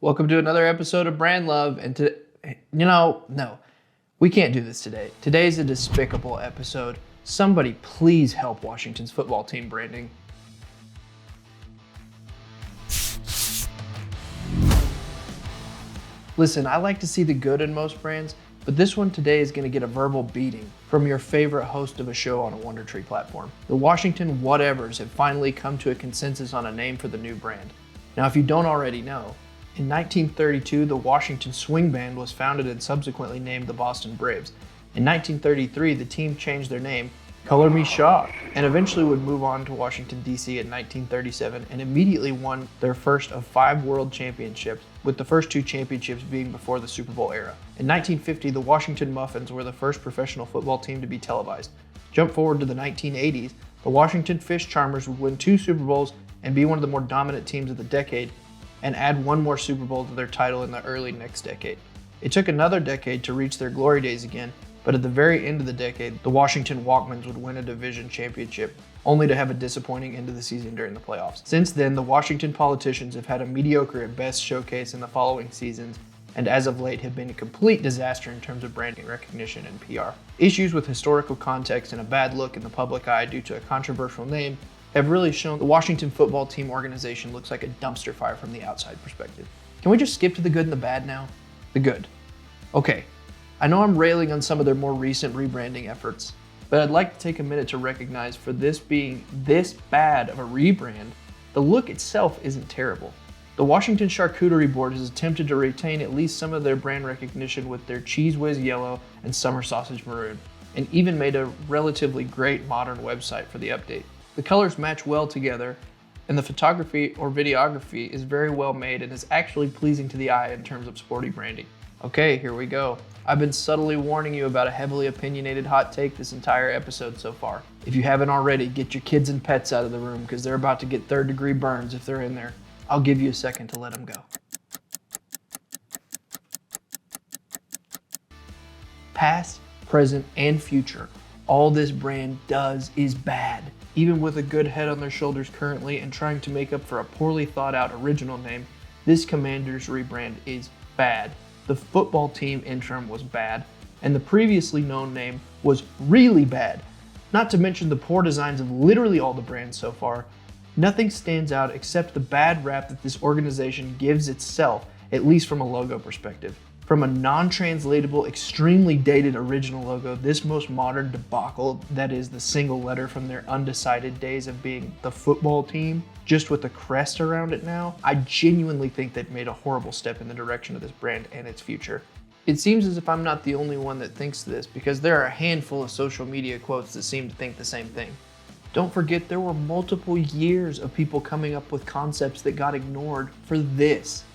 Welcome to another episode of Brandlove, and no, we can't do this today. Today's a despicable episode. Somebody please help Washington's football team branding. Listen, I like to see the good in most brands, but this one today is going to get a verbal beating from your favorite host of a show on a WunderTRE platform. The Washington whatevers have finally come to a consensus on a name for the new brand. Now, if you don't already know, in 1932, the Washington Swing Band was founded and subsequently named the Boston Braves. In 1933, the team changed their name, Color Me Shocked, and eventually would move on to Washington, D.C. in 1937 and immediately won their first of 5 world championships, with the first 2 championships being before the Super Bowl era. In 1950, the Washington Muffins were the first professional football team to be televised. Jump forward to the 1980s, the Washington Fish Charmers would win 2 Super Bowls and be one of the more dominant teams of the decade, and add 1 more Super Bowl to their title in the early next decade. It took another decade to reach their glory days again, but at the very end of the decade, the Washington Walkmans would win a division championship, only to have a disappointing end of the season during the playoffs. Since then, the Washington politicians have had a mediocre at best showcase in the following seasons, and as of late have been a complete disaster in terms of branding recognition and PR. Issues with historical context and a bad look in the public eye due to a controversial name have really shown the Washington football team organization looks like a dumpster fire from the outside perspective. Can we just skip to the good and the bad now? The good. Okay, I know I'm railing on some of their more recent rebranding efforts, but I'd like to take a minute to recognize for this being this bad of a rebrand, the look itself isn't terrible. The Washington Charcuterie Board has attempted to retain at least some of their brand recognition with their Cheese Whiz Yellow and Summer Sausage Maroon, and even made a relatively great modern website for the update. The colors match well together, and the photography or videography is very well made and is actually pleasing to the eye in terms of sporty branding. Okay, here we go. I've been subtly warning you about a heavily opinionated hot take this entire episode so far. If you haven't already, get your kids and pets out of the room because they're about to get 3rd-degree burns if they're in there. I'll give you a second to let them go. Past, present, and future, all this brand does is bad. Even with a good head on their shoulders currently and trying to make up for a poorly thought out original name, this Commanders rebrand is bad. The football team interim was bad, and the previously known name was really bad. Not to mention the poor designs of literally all the brands so far. Nothing stands out except the bad rap that this organization gives itself, at least from a logo perspective. From a non-translatable, extremely dated original logo, this most modern debacle that is the single letter from their undecided days of being the football team, just with a crest around it now, I genuinely think they've made a horrible step in the direction of this brand and its future. It seems as if I'm not the only one that thinks this, because there are a handful of social media quotes that seem to think the same thing. Don't forget there were multiple years of people coming up with concepts that got ignored for this.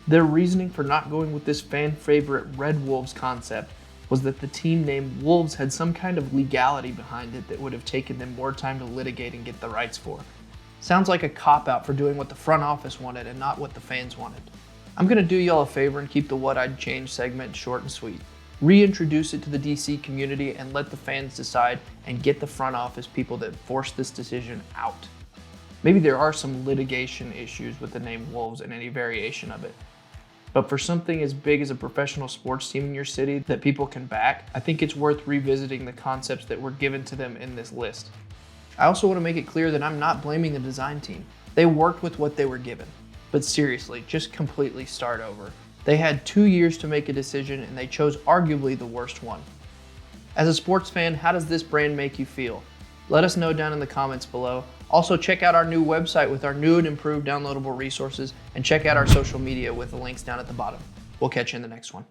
Their reasoning for not going with this fan favorite Red Wolves concept was that the team name Wolves had some kind of legality behind it that would have taken them more time to litigate and get the rights for. Sounds like a cop-out for doing what the front office wanted and not what the fans wanted. I'm gonna do y'all a favor and keep the What I'd Change segment short and sweet. Reintroduce it to the DC community and let the fans decide and get the front office people that forced this decision out. Maybe there are some litigation issues with the name Wolves and any variation of it. But for something as big as a professional sports team in your city that people can back, I think it's worth revisiting the concepts that were given to them in this list. I also want to make it clear that I'm not blaming the design team. They worked with what they were given. But seriously, just completely start over. They had 2 years to make a decision and they chose arguably the worst one. As a sports fan, how does this brand make you feel? Let us know down in the comments below. Also, check out our new website with our new and improved downloadable resources, and check out our social media with the links down at the bottom. We'll catch you in the next one.